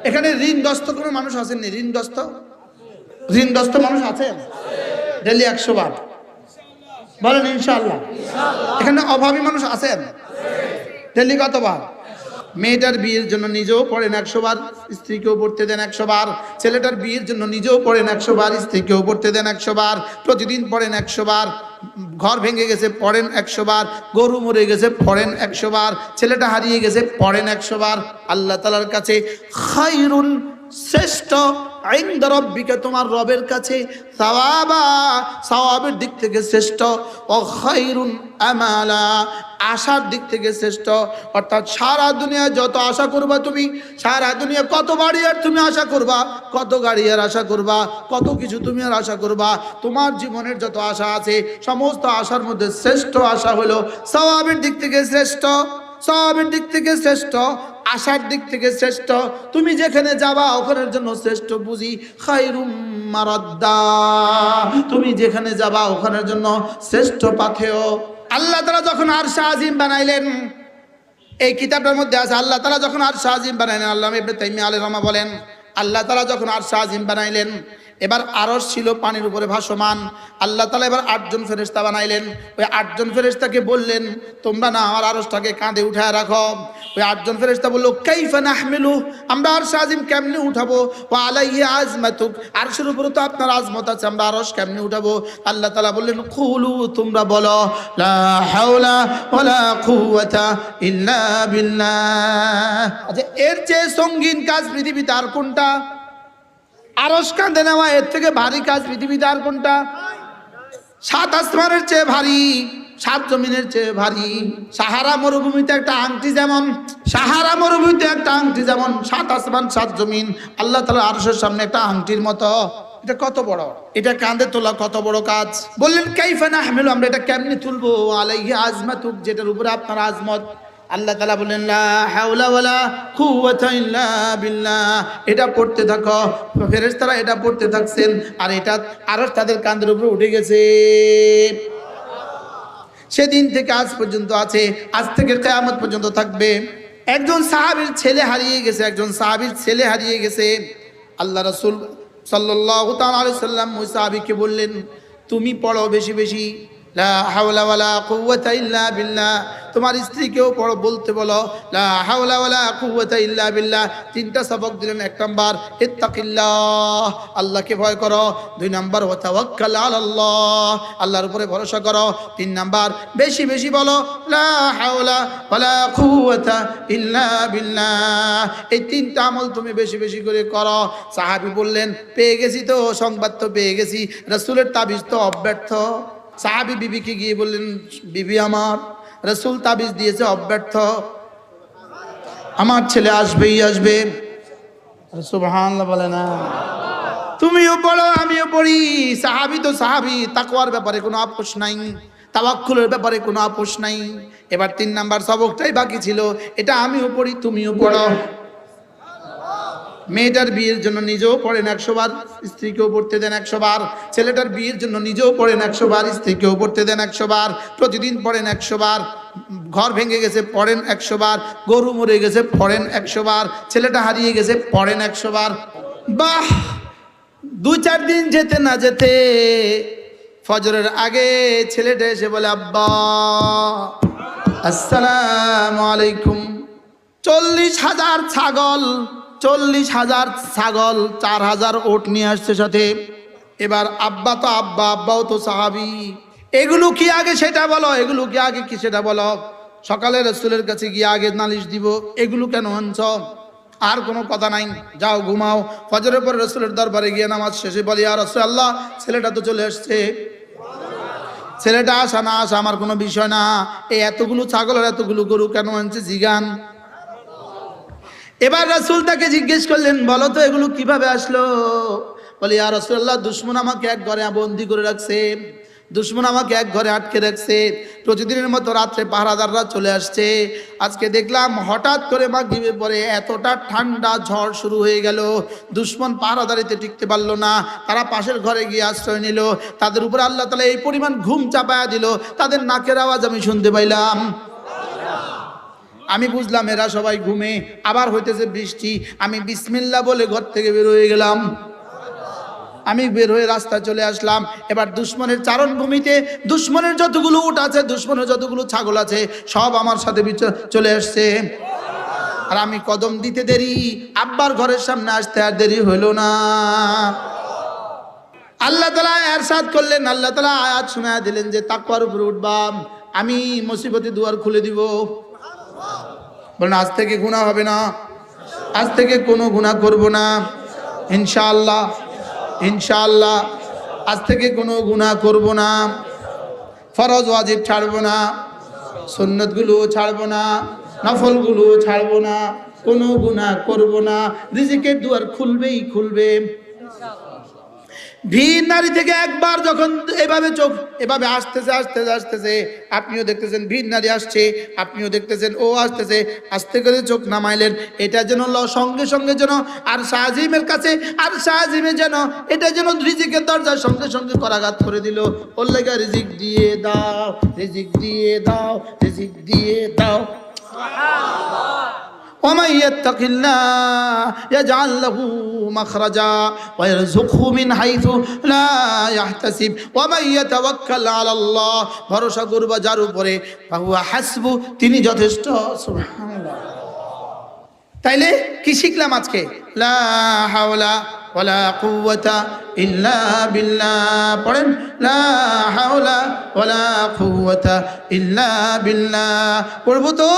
এখানে ঋণগ্রস্ত কোনো মানুষ আছেন? ঋণগ্রস্ত মানুষ আছেন? ডেলি 100 বার বলেন ইনশাআল্লাহ। এখানে অভাবী মানুষ আছেন? ডেলি কতবার? মেয়েটার বিয়ের জন্য নিজেও পড়েন 100 বার, স্ত্রীকেও পড়তে দেন 100 বার। ছেলেটার বিয়ের জন্য নিজেও পড়েন 100 বার, স্ত্রীকেও পড়তে দেন 100 বার। প্রতিদিন পড়েন 100 বার। ঘর ভেঙে গেছে পড়েন 100 বার। গরু মরে গেছে পড়েন 100 বার। ছেলেটা হারিয়ে গেছে পড়েন 100 বার। আল্লাহ তাআলার কাছে খায়রুন, শ্রেষ্ঠ, ইনদা রাব্বিকা, তোমার রবের কাছে, সাওয়াবা, সওয়াবের দিক থেকে শ্রেষ্ঠ, ও খায়রুন আমালা, আশার দিক থেকে শ্রেষ্ঠ। অর্থাৎ সারা দুনিয়া যত আশা করবা তুমি, সারা দুনিয়া কত বাড়ি আর তুমি আশা করবা, কত গাড়ি আর আশা করবা, কত কিছু তুমি আর আশা করবা, তোমার জীবনের যত আশা আছে সমস্ত আশার মধ্যে শ্রেষ্ঠ আশা হলো সওয়াবের দিক থেকে শ্রেষ্ঠ, সওয়াবের দিক থেকে শ্রেষ্ঠ, আশার দিক থেকে শ্রেষ্ঠ। তুমি যেখানে যাবা ওখানের জন্য শ্রেষ্ঠ বুঝি খায়রুম মারাদ্দা, তুমি যেখানে যাবা ওখানের জন্য শ্রেষ্ঠ পাথেয়। আল্লাহ তাআলা যখন আরশ আজিম বানাইলেন, এই কিতাবটার মধ্যে আছে, আল্লাহ তাআলা যখন আরশ আজিম বানাইলেন, আল্লামা ইবনে তাইমিয়া আলাইহিস রাহমাহ বলেন, আল্লাহ তাআলা যখন আরশ আজিম বানাইলেন, এবার আরশ ছিল পানির উপরে ভাসমান। আল্লাহ তাআলা এবার 8 জন ফেরেশতা বানাইলেন। ওই 8 জন ফেরেশতাকে বললেন, তোমরা না আমার আরশটাকে কাঁধে উঠায় রাখো। ওই 8 জন ফেরেশতা বলল, কাইফা নাহমিলু, আমরা আরশ আজিম কেমনে উঠাবো? ওয়া আলাইহি আজমাতুক, আরশের উপরে তো আপনার আজমত আছে, আমরা আরশ কেমনে উঠাবো? আল্লাহ তাআলা বললেন, কুলু, তোমরা বলো, লা হাওলা ওয়ালা কুওয়াতা ইল্লা বিল্লাহ। আচ্ছা, এর চেয়ে সঙ্গীন কাজ পৃথিবীতে আর কোনটা? আরশ কাঁধে নেওয়া এর থেকে ভারী কাজ পৃথিবীতে আর কোনটা? 7 আসমানের চেয়ে ভারী, 7 জমিনের চেয়ে ভারী। সাহারা মরুভূমিতে একটা আংটি যেমন, সাহারা মরুভূমিতে একটা আংটি যেমন, 7 আসমান 7 জমিন আল্লাহ তাআলা আরশের সামনে একটা আংটির মতো। এটা কত বড়, এটা কাঁধে তোলা কত বড় কাজ। বললেন কাইফা নাহমিলু, আমরা এটা কেমনে তুলবো? আলাইহি আজমাতুক, যেটার উপরে আপনার আজমত। আল্লাহ তাআলা বলেন, লা হাওলা ওয়ালা কুওয়াতা ইল্লা বিল্লাহ। এটা পড়তে থাকো, ফেরেশতারা এটা পড়তে থাকছেন, আর এটা আরশ তাদের কাঁধের উপরে উঠে গেছে। সেদিন থেকে আজ পর্যন্ত আছে, আজ থেকে কিয়ামত পর্যন্ত থাকবে। একজন সাহাবীর ছেলে হারিয়ে গেছে, একজন সাহাবীর ছেলে হারিয়ে গেছে। আল্লাহ রাসূল সাল্লাল্লাহু তাআলা আলাইহি সাল্লাম ওই সাহাবীকে বললেন, তুমি পড়ো বেশি বেশি, লা হাওলা ওয়ালা কুওয়াতা ইল্লা বিল্লাহ। তোমার স্ত্রীকেও পড়ো, বলতে বলো, লা হাওলা ওয়ালা কুওয়াতা ইল্লা বিল্লাহ। 3টা সবক দিলেন। 1 নাম্বার ইত্তাকিল্লাহ, আল্লাহকে ভয় করো। 2 নাম্বার ওয়া তাওয়াক্কাল আলাল্লাহ, আল্লাহর উপরে ভরসা করো। 3 নাম্বার বেশি বেশি বলো, লা হাওলা ওয়ালা কুওয়াতা ইল্লা বিল্লাহ। এই 3টা আমল তুমি বেশি বেশি করে করো। সাহাবী বললেন, পেয়ে গেছি তো, সংবাদ তো পেয়ে গেছি, রাসূলের তাবিজ তো অব্যর্থ। সাহাবী বিবিকে গিয়ে বললেন, বিবি আমার, রাসূল তাবিজ দিয়েছে অব্যর্থ, আমার ছেলে আসবেই আসবে। সুবহানাল্লাহ বলে না, তুমিও পড়ো আমিও পড়ি। সাহাবী তো সাহাবী, তাকওয়ার ব্যাপারে কোনো আপোষ নাই, তাওয়াক্কুলের ব্যাপারে কোনো আপোষ নাই। এবার 3 নাম্বার সবকটাই বাকি ছিল, এটা আমিও পড়ি তুমিও পড়ো। মেয়েটার বিয়ের জন্য নিজেও পড়েন 100 বার, স্ত্রীকেও পড়তে দেন 100 বার। ছেলেটার বিয়ের জন্য নিজেও পড়েন 100 বার, স্ত্রীকেও পড়তে দেন 100 বার। প্রতিদিন পড়েন 100 বার। ঘর ভেঙে গেছে পড়েন 100 বার। গরু মরে গেছে পড়েন 100 বার। ছেলেটা হারিয়ে গেছে পড়েন 100 বার। বাহ! 2-4 দিন যেতে না যেতে ফজরের আগে ছেলেটা এসে বলে, আব্বা আসসালামু আলাইকুম। 40,000 ছাগল, 40,000 ছাগল, 4,000 ওট নিয়ে আসছে সাথে। এবার আব্বা তো আব্বা, আব্বাও তো সাহাবী। এগুলো কি আগে সেটা বলো, এগুলো কি আগে কি সেটা বলো। সকালে রাসূলের কাছে গিয়ে আগে নালিশ দিব, এগুলো কেন আনছ? আর কোনো কথা নাই, যাও ঘুমাও। ফজরের পর রাসূলের দরবারে গিয়ে নামাজ শেষে বলি, ইয়া রাসূলুল্লাহ, ছেলেটা তো চলে আসছে। ছেলেটা আসা না আসা আমার কোনো বিষয় না, এই এতগুলো ছাগল আর এতগুলো গরু কেন আনছে জিগান। এবার রাসূল তাকে জিজ্ঞেস করলেন, বলো তো এগুলো কিভাবে আসলো? বলে, ইয়া রাসূলুল্লাহ, দুশমন আমাকে এক ঘরে বন্দী করে রাখছে, দুশমন আমাকে এক ঘরে আটকে রাখছে। প্রতিদিনের মতো রাত্রে পাহারাদাররা চলে আসছে। আজকে দেখলাম হঠাৎ করে মাগরিবের পরে এতটা ঠান্ডা ঝড় শুরু হয়ে গেল, দুশমন পাহারাদারিতে টিকতে পারলো না, তারা পাশের ঘরে গিয়ে আশ্রয় নিল। তাদের উপরে আল্লাহ তাআলা এই পরিমাণ ঘুম চাপায়া দিল, তাদের নাকের আওয়াজ আমি শুনতে পাইলাম। আমি বুঝলাম এরা সবাই ঘুমে, আবার হইতেছে বৃষ্টি। আমি বিসমিল্লাহ বলে ঘর থেকে বের হয়ে গেলাম। আমি বের হয়ে রাস্তা চলে আসলাম। এবার দুশ্মনের চারণভূমিতে দুশ্মনের যতগুলো উট আছে, দুশ্মনের যতগুলো ছাগল আছে, সব আমার সাথে চলে আসছে। আর আমি কদম দিতে দেরি, আব্বার ঘরের সামনে আসতে আর দেরি হইল না। আল্লাহ তাআলা ইরশাদ করলেন, আল্লাহ তাআলা আয়াত শোনায় দিলেন যে তাকওয়ার উপরে উঠবা, আমি মুসিবতের দুয়ার খুলে দিব। বলেন আজ থেকে গুনাহ হবে না, আজ থেকে কোনো গুনাহ করব না ইনশাআল্লাহ। ইনশাআল্লাহ আজ থেকে কোনো গুনাহ করব না, ফরজ ওয়াজিব ছাড়ব না, সুন্নতগুলো ছাড়ব না, নফলগুলো ছাড়ব না, কোনো গুনাহ করব না। রিজিকের দুয়ার খুলবেই খুলবে। ভিড় নারী থেকে একবার যখন এভাবে চোখ এভাবে আসতেছে আসতেছে আসতেছে, আপনিও দেখতেছেন ভিড় নারী আসছে, আপনিও দেখতেছেন ও আসতেছে, আস্তে করে চোখ নামাইলেন। এটা যেন সঙ্গে সঙ্গে যেন আর শাহজিমের কাছে, আর শাহজিমে যেন এটা যেন রিজিকের দরজার সঙ্গে সঙ্গে করাঘাত করে দিল। ওর লেগে রিজিক দিয়ে দাও, রিজিক দিয়ে দাও, রিজিক দিয়ে দাও। ومن يتق الله يجعل له مخرجا ويرزقه من حيث لا يحتسب ومن يتوكل على الله ভরসা করবা যার উপরে ফাহুয়া হাসবু, তিনি যথেষ্ট। সুবহানাল্লাহ। তাইলে কি শিখলাম আজকে? লা হাওলা ওয়ালা কুওয়াতা ইল্লা বিল্লাহ। পড়েন লা হাওলা ওয়ালা কুওয়াতা ইল্লা বিল্লাহ। পড়বো তো?